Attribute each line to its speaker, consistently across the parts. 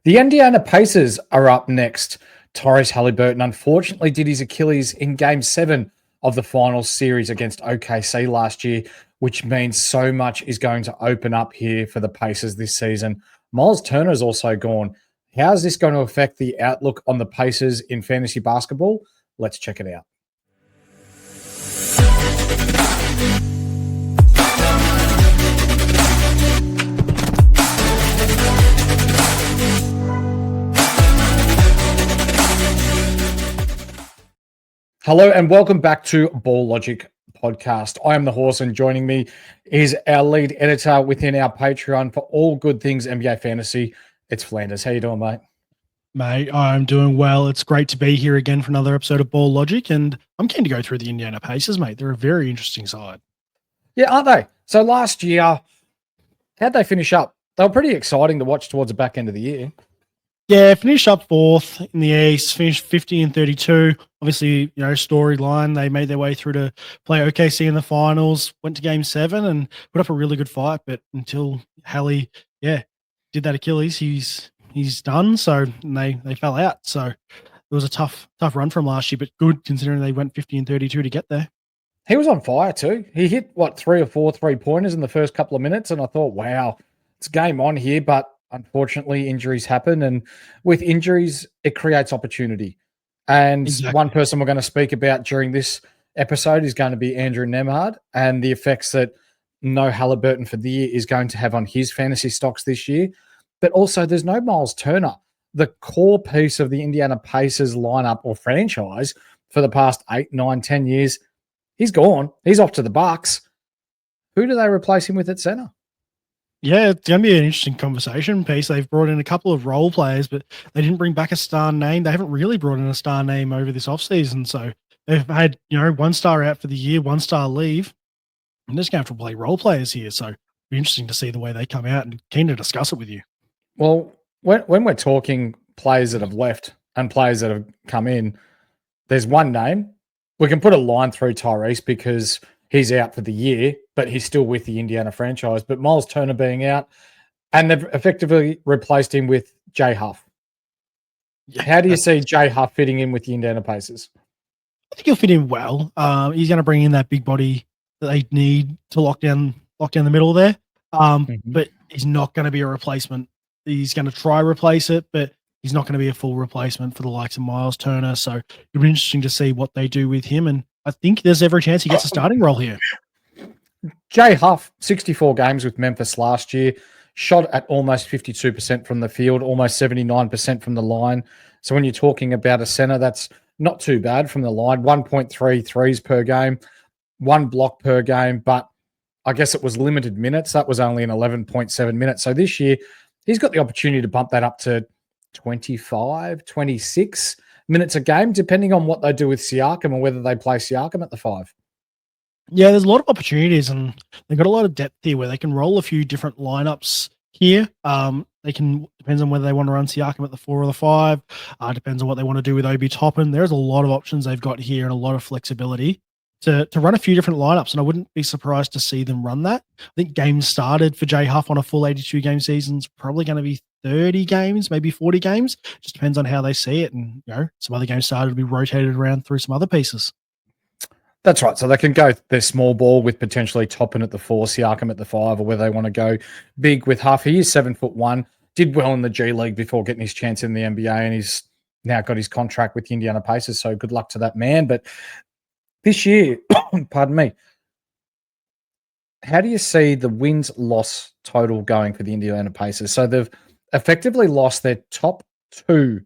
Speaker 1: The Indiana Pacers are up next. Tyrese Haliburton unfortunately did his Achilles in Game 7 of the finals series against OKC last year, which means so much is going to open up here for the Pacers this season. Miles Turner's also gone. How is this going to affect the outlook on the Pacers in fantasy basketball? Let's check it out. Hello and welcome back to Ball Logic Podcast. I am the Horse, and joining me is our lead editor within our Patreon for all good things NBA fantasy. It's Flanders. How you doing, mate?
Speaker 2: Mate, I'm doing well. It's great to be here again for another episode of Ball Logic, and I'm keen to go through the Indiana Pacers, mate. They're a very interesting side.
Speaker 1: Yeah, aren't they? So last year, how'd they finish up? They were pretty exciting to watch towards the back end of the year.
Speaker 2: Yeah, finished up fourth in the East, finished 50 and 32. Obviously, storyline. They made their way through to play OKC in the finals, went to Game 7 and put up a really good fight. But until Hallie, did that Achilles, he's done. So they fell out. So it was a tough run from last year, but good considering they went 50 and 32 to get there.
Speaker 1: He was on fire too. He hit, 3 or 4 3-pointers in the first couple of minutes, and I thought, wow, it's game on here, but unfortunately, injuries happen, and with injuries, it creates opportunity. And
Speaker 2: Exactly.
Speaker 1: One person we're going to speak about during this episode is going to be Andrew Nemhard and the effects that no Haliburton for the year is going to have on his fantasy stocks this year. But also, there's no Miles Turner, the core piece of the Indiana Pacers lineup or franchise for the past 8, 9, 10 years. He's gone. He's off to the Bucks. Who do they replace him with at center?
Speaker 2: Yeah, it's going to be an interesting conversation piece. They've brought in a couple of role players, but they didn't bring back a star name. They haven't really brought in a star name over this offseason. So they've had, one star out for the year, one star leave. And they're just going to have to play role players here. So it'll be interesting to see the way they come out, and keen to discuss it with you.
Speaker 1: Well, when we're talking players that have left and players that have come in, there's one name. We can put a line through Tyrese because he's out for the year, but he's still with the Indiana franchise. But Miles Turner being out, and they've effectively replaced him with Jay Huff. Yeah, how do you see Jay Huff fitting in with the Indiana Pacers?
Speaker 2: I think he'll fit in well. He's going to bring in that big body that they need to lock down the middle there. But he's not going to be a replacement. He's going to try replace it, but he's not going to be a full replacement for the likes of Miles Turner. So it'll be interesting to see what they do with him. And I think there's every chance he gets a starting role here.
Speaker 1: Jay Huff, 64 games with Memphis last year, shot at almost 52% from the field, almost 79% from the line. So when you're talking about a center, that's not too bad from the line. 1.3 threes per game, 1 block per game, but I guess it was limited minutes. That was only an 11.7 minutes. So this year, he's got the opportunity to bump that up to 25, 26 minutes a game, depending on what they do with Siakam and whether they play Siakam at the 5.
Speaker 2: Yeah, there's a lot of opportunities, and they've got a lot of depth here where they can roll a few different lineups here. They can, depends on whether they want to run Siakam at the 4 or the 5. Depends on what they want to do with Obi Toppin. There's a lot of options they've got here and a lot of flexibility to run a few different lineups, and I wouldn't be surprised to see them run that. I think games started for Jay Huff on a full 82-game season is probably going to be 30 games, maybe 40 games. Just depends on how they see it, and some other games started to be rotated around through some other pieces.
Speaker 1: That's right. So they can go their small ball with potentially Toppin at the 4, Siakam at the 5, or whether they want to go big with Huff. He is 7'1", did well in the G League before getting his chance in the NBA, and he's now got his contract with the Indiana Pacers. So good luck to that man. But this year, pardon me, how do you see the wins-loss total going for the Indiana Pacers? So they've effectively lost their top 2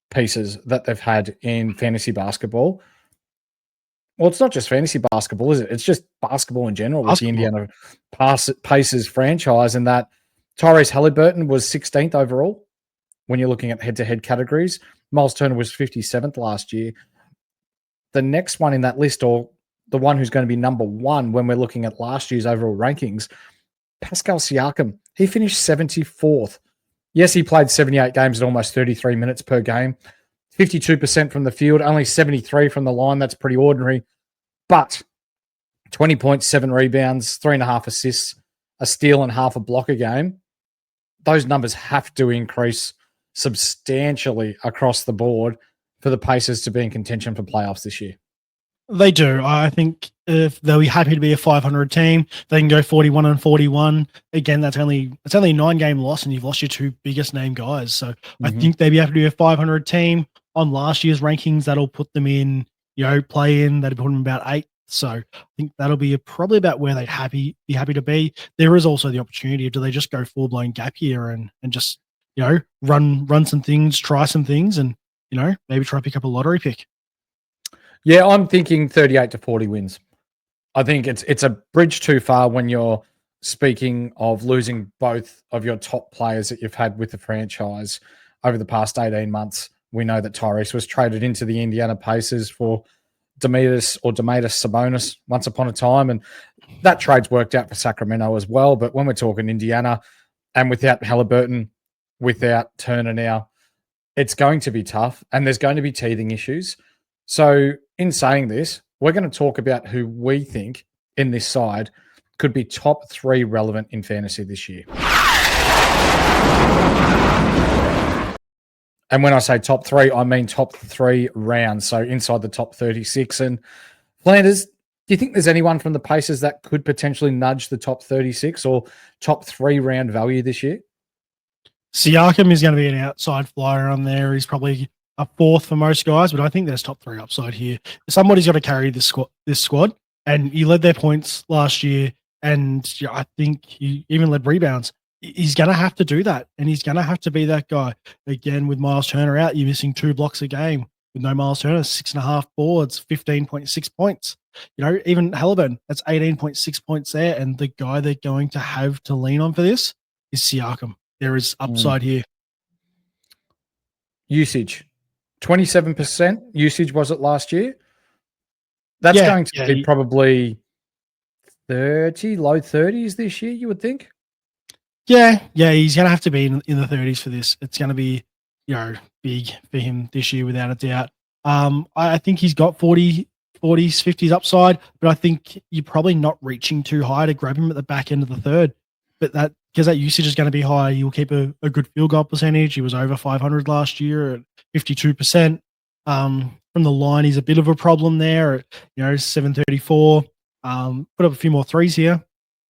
Speaker 1: pieces that they've had in fantasy basketball. Well, it's not just fantasy basketball, is it? It's just basketball in general with the Indiana Pacers franchise, and that Tyrese Haliburton was 16th overall when you're looking at head-to-head categories. Miles Turner was 57th last year. The next one in that list, or the one who's going to be number 1 when we're looking at last year's overall rankings, Pascal Siakam. He finished 74th. Yes, he played 78 games at almost 33 minutes per game. 52% from the field, only 73 from the line. That's pretty ordinary. But 20.7 rebounds, 3.5 assists, a steal and half a block a game. Those numbers have to increase substantially across the board for the Pacers to be in contention for playoffs this year.
Speaker 2: They do. I think if they'll be happy to be a 500 team, they can go 41-41. Again, that's only a 9-game loss, and you've lost your two biggest name guys. So I think they'd be happy to be a 500 team. On last year's rankings, that'll put them in, play in. That'll put them about 8th. So I think that'll be probably about where they'd be happy to be. There is also the opportunity. Do they just go full blown gap year and just run some things, try some things, and maybe try to pick up a lottery pick?
Speaker 1: Yeah, I'm thinking 38 to 40 wins. I think it's a bridge too far when you're speaking of losing both of your top players that you've had with the franchise over the past 18 months. We know that Tyrese was traded into the Indiana Pacers for Domantas Sabonis once upon a time, and that trade's worked out for Sacramento as well. But when we're talking Indiana, and without Haliburton, without Turner now, it's going to be tough, and there's going to be teething issues. So in saying this, we're going to talk about who we think in this side could be top 3 relevant in fantasy this year. And when I say top 3, I mean top 3 rounds, so inside the top 36. And Flanders, do you think there's anyone from the Pacers that could potentially nudge the top 36 or top 3 round value this year?
Speaker 2: Siakam is going to be an outside flyer on there. He's probably a 4th for most guys, but I think there's top 3 upside here. Somebody's got to carry this squad, and he led their points last year, and I think he even led rebounds. He's going to have to do that, and he's going to have to be that guy. Again, with Miles Turner out, you're missing 2 blocks a game. With no Miles Turner, 6.5 boards, 15.6 points. Even Haliburton, that's 18.6 points there, and the guy they're going to have to lean on for this is Siakam. There is upside here.
Speaker 1: Usage. 27% usage was it last year? That's going to be probably 30, low 30s this year, you would think?
Speaker 2: Yeah, he's going to have to be in the 30s for this. It's going to be, big for him this year without a doubt. I think he's got 40s, 50s upside, but I think you're probably not reaching too high to grab him at the back end of the third. But because that usage is going to be high, he'll keep a good field goal percentage. He was over 500 last year at 52%. From the line, he's a bit of a problem there at 734. Put up a few more threes here.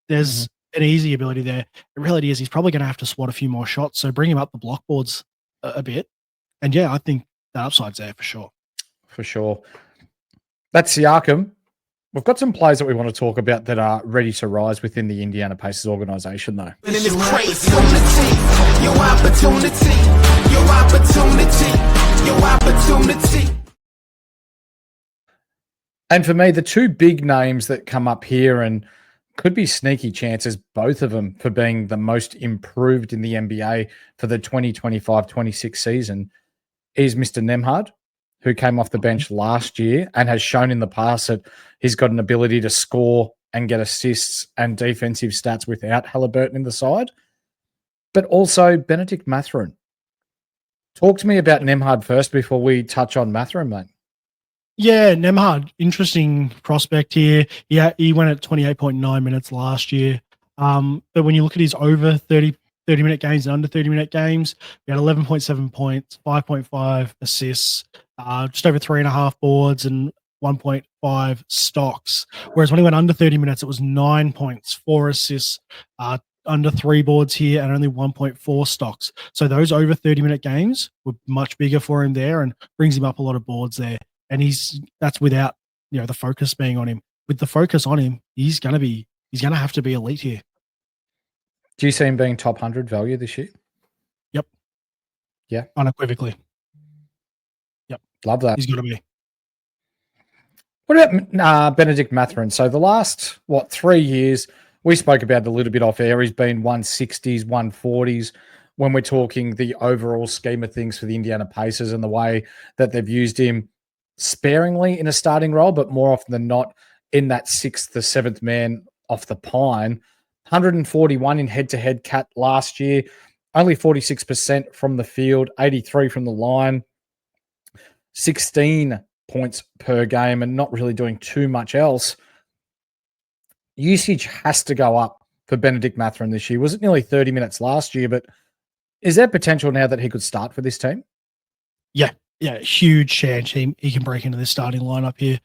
Speaker 2: There's an easy ability there. The reality is he's probably going to have to swat a few more shots, so bring him up the block boards a bit. And I think that upside's there for sure. For sure.
Speaker 1: That's Siakam. We've got some players that we want to talk about that are ready to rise within the Indiana Pacers organization, though. And for me, the 2 big names that come up here and could be sneaky chances, both of them, for being the most improved in the NBA for the 2025-26 season is Mr. Nembhard, who came off the bench last year and has shown in the past that he's got an ability to score and get assists and defensive stats without Haliburton in the side. But also Benedict Mathurin. Talk to me about Nembhard first before we touch on Mathurin, mate.
Speaker 2: Yeah, Nembhard, interesting prospect here. Yeah, he went at 28.9 minutes last year. But when you look at his over 30-minute games and under 30-minute games, he had 11.7 points, 5.5 assists, just over 3.5 boards and 1.5 stocks. Whereas when he went under 30 minutes, it was 9 points, 4 assists, under 3 boards here, and only 1.4 stocks. So those over 30-minute games were much bigger for him there and brings him up a lot of boards there. And that's without the focus being on him. With the focus on him, he's gonna have to be elite here.
Speaker 1: Do you see him being top 100 value this year?
Speaker 2: Yep.
Speaker 1: Yeah.
Speaker 2: Unequivocally. Yep.
Speaker 1: Love that.
Speaker 2: He's gonna be.
Speaker 1: What about Benedict Mathurin? So the last 3 years, we spoke about it a little bit off air. He's been 160s, 140s. When we're talking the overall scheme of things for the Indiana Pacers and the way that they've used him sparingly in a starting role, but more often than not in that 6th to 7th man off the pine. 141 in head-to-head cat last year, only 46% from the field, 83 from the line, 16 points per game, and not really doing too much else. Usage has to go up for Benedict Mathurin this year. Was it nearly 30 minutes last year, but Is there potential now that he could start for this team?
Speaker 2: Yeah, huge chance he can break into this starting lineup here.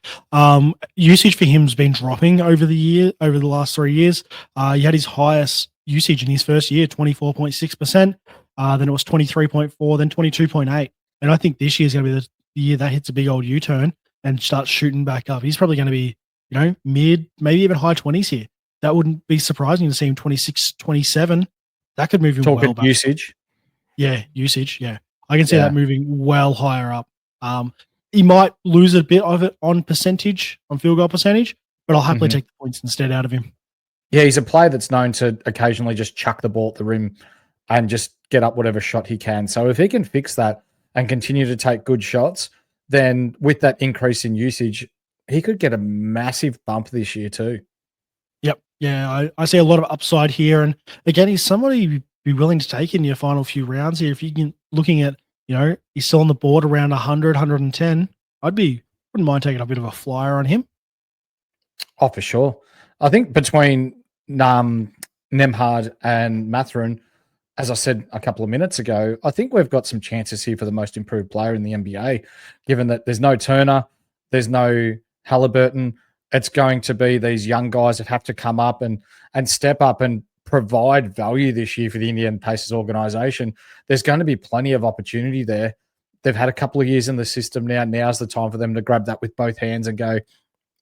Speaker 2: Usage for him's been dropping over the last 3 years. He had his highest usage in his first year, 24.6%. Then it was 23.4, then 22.8. And I think this year is going to be the year that hits a big old U-turn and starts shooting back up. He's probably going to be, mid, maybe even high 20s here. That wouldn't be surprising to see him 26, 27. That could move him
Speaker 1: Talking
Speaker 2: well back.
Speaker 1: usage.
Speaker 2: Yeah, usage. Yeah. I can see that moving well higher up. He might lose a bit of it on field goal percentage, but I'll happily take the points instead out of him.
Speaker 1: Yeah, he's a player that's known to occasionally just chuck the ball at the rim and just get up whatever shot he can. So if he can fix that and continue to take good shots, then with that increase in usage, he could get a massive bump this year too.
Speaker 2: Yep. Yeah, I see a lot of upside here. And again, he's somebody you'd be willing to take in your final few rounds here. If you can, looking at, he's still on the board around 100, 110, wouldn't mind taking a bit of a flyer on him.
Speaker 1: Oh, for sure. I think between Nemhard and Mathurin, as I said a couple of minutes ago, I think we've got some chances here for the most improved player in the NBA, given that there's no Turner, there's no Haliburton. It's going to be these young guys that have to come up and step up and provide value this year for the Indiana Pacers organization. There's going to be plenty of opportunity there. They've had a couple of years in the system now. Now's the time for them to grab that with both hands and go,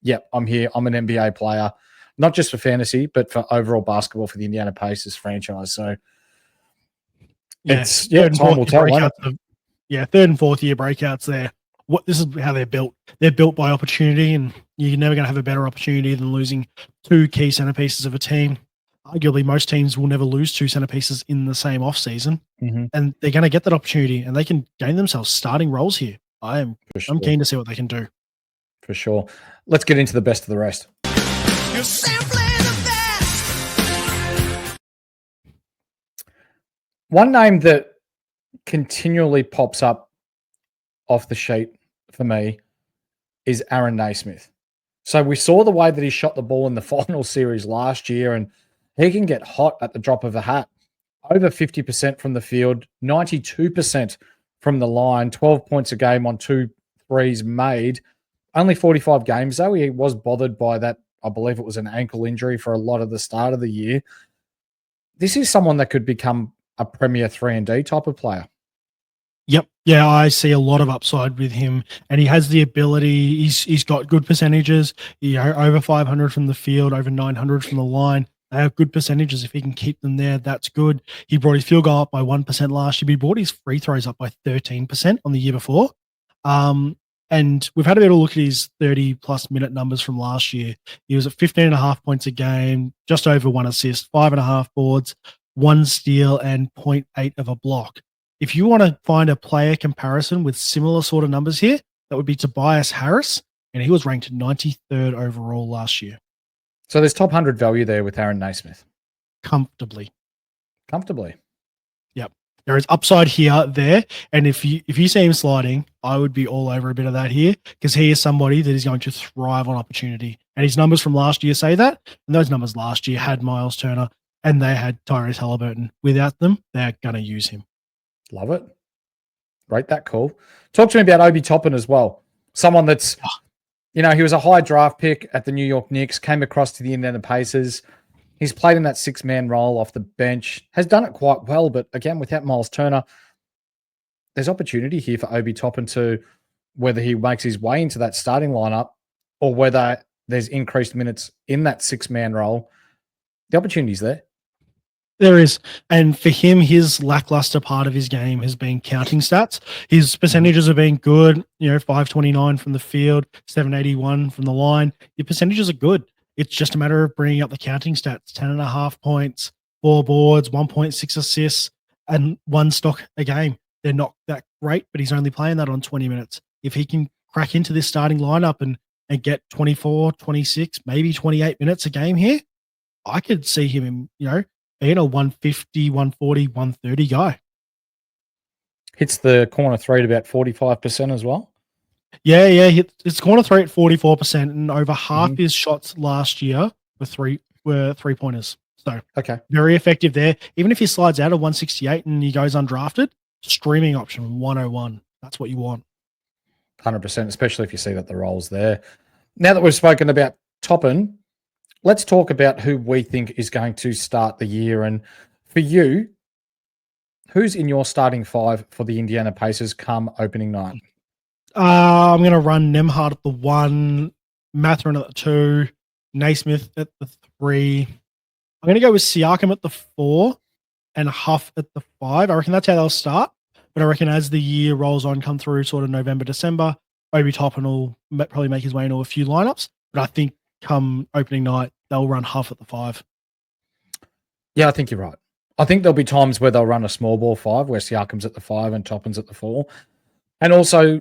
Speaker 1: yep, I'm here. I'm an NBA player, not just for fantasy, but for overall basketball for the Indiana Pacers franchise. So time will tell.
Speaker 2: Third and fourth year breakouts there. This is how they're built. They're built by opportunity, and you're never going to have a better opportunity than losing two key centerpieces of a team. Arguably, most teams will never lose two centerpieces in the same offseason, and they're going to get that opportunity, and they can gain themselves starting roles here. I'm keen to see what they can do.
Speaker 1: For sure. Let's get into the best of the rest.
Speaker 3: You're simply the best.
Speaker 1: One name that continually pops up off the sheet for me is Aaron Naismith. So we saw the way that he shot the ball in the final series last year, and he can get hot at the drop of a hat. Over 50% from the field, 92% from the line, 12 points a game on 2 threes made. Only 45 games, though. He was bothered by that. I believe it was an ankle injury for a lot of the start of the year. This is someone that could become a premier 3-and-D type of player.
Speaker 2: Yep. Yeah, I see a lot of upside with him, and he has the ability. He's got good percentages. Over 500 from the field, over 900 from the line. They have good percentages. If he can keep them there, that's good. He brought his field goal up by 1% last year, but he brought his free throws up by 13% on the year before. And we've had a bit of a look at his 30-plus minute numbers from last year. He was at 15.5 points a game, just over 1 assist, 5.5 boards, 1 steal, and 0.8 of a block. If you want to find a player comparison with similar sort of numbers here, that would be Tobias Harris, and he was ranked 93rd overall last year.
Speaker 1: So there's top 100 value there with Aaron Naismith.
Speaker 2: Comfortably. Yep. There is upside there. And if you see him sliding, I would be all over a bit of that here, because he is somebody that is going to thrive on opportunity. And his numbers from last year say that. And those numbers last year had Miles Turner and they had Tyrese Haliburton. Without them, they're going to use him.
Speaker 1: Love it. Rate that call. Talk to me about Obi Toppin as well. Someone that's, he was a high draft pick at the New York Knicks, came across to the Indiana Pacers. He's played in that 6-man role off the bench, has done it quite well, but again, without Miles Turner, there's opportunity here for Obi Toppin to, whether he makes his way into that starting lineup or whether there's increased minutes in that 6-man role. The opportunity's there.
Speaker 2: There is. And for him, his lackluster part of his game has been counting stats. His percentages have been good, 529 from the field, 781 from the line. Your percentages are good. It's just a matter of bringing up the counting stats, 10.5 points, 4 boards, 1.6 assists, and 1 stock a game. They're not that great, but he's only playing that on 20 minutes. If he can crack into this starting lineup and get 24, 26, maybe 28 minutes a game here, I could see him, being a 150, 140, 130 guy.
Speaker 1: Hits the corner 3 at about 45% as well.
Speaker 2: Yeah. It's corner 3 at 44%, and over half his shots last year were three-pointers. So
Speaker 1: Okay.
Speaker 2: very effective there. Even if he slides out of 168 and he goes undrafted, streaming option 101. That's what you want.
Speaker 1: 100%, especially if you see that the role's there. Now that we've spoken about Toppin, let's talk about who we think is going to start the year. And for you, who's in your starting five for the Indiana Pacers come opening night?
Speaker 2: I'm going to run Nemhard at the 1, Mathurin at the 2, Naismith at the 3. I'm going to go with Siakam at the 4 and Huff at the 5. I reckon that's how they'll start. But I reckon as the year rolls on, come through sort of November, December, Obi Toppin will probably make his way into a few lineups. But I think come opening night, they'll run Huff at the 5.
Speaker 1: Yeah, I think you're right. I think there'll be times where they'll run a small ball 5, where Siakam's at the 5 and Toppin's at the 4. And also,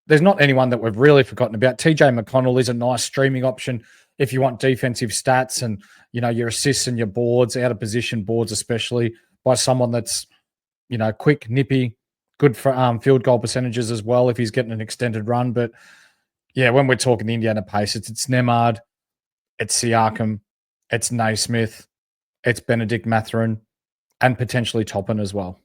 Speaker 1: there's not anyone that we've really forgotten about. TJ McConnell is a nice streaming option if you want defensive stats and, you know, your assists and your boards, out of position boards, especially by someone that's, you know, quick, nippy, good for field goal percentages as well if he's getting an extended run. But yeah, when we're talking the Indiana Pacers, it's Nemhard, it's Siakam, it's Naismith, it's Benedict Mathurin, and potentially Toppin as well.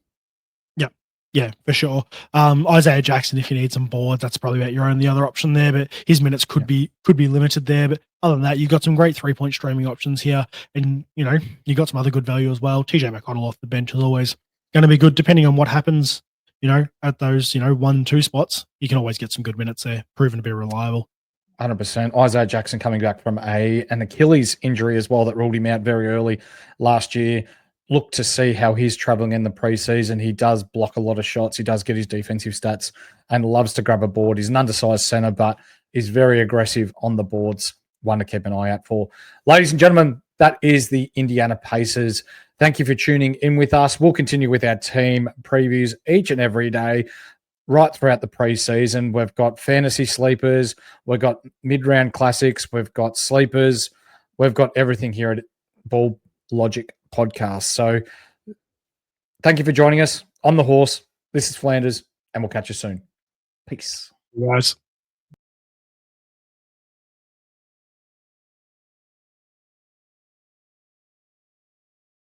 Speaker 2: Yeah, for sure. Isaiah Jackson, if you need some boards, that's probably about your only other option there. But his minutes could be limited there. But other than that, you've got some great 3-point streaming options here, and you know you got some other good value as well. TJ McConnell off the bench is always going to be good, depending on what happens. You know, at those 1-2 spots, you can always get some good minutes there, proven to be reliable.
Speaker 1: 100%. Isaiah Jackson coming back from an Achilles injury as well that ruled him out very early last year. Look to see how he's traveling in the preseason. He does block a lot of shots. He does get his defensive stats and loves to grab a board. He's an undersized center, but is very aggressive on the boards. One to keep an eye out for. Ladies and gentlemen, that is the Indiana Pacers. Thank you for tuning in with us. We'll continue with our team previews each and every day right throughout the preseason. We've got fantasy sleepers. We've got mid-round classics. We've got sleepers. We've got everything here at Ball Logic Podcast. So thank you for joining us on the horse. This is Flanders, and we'll catch you soon. Peace.
Speaker 2: Guys.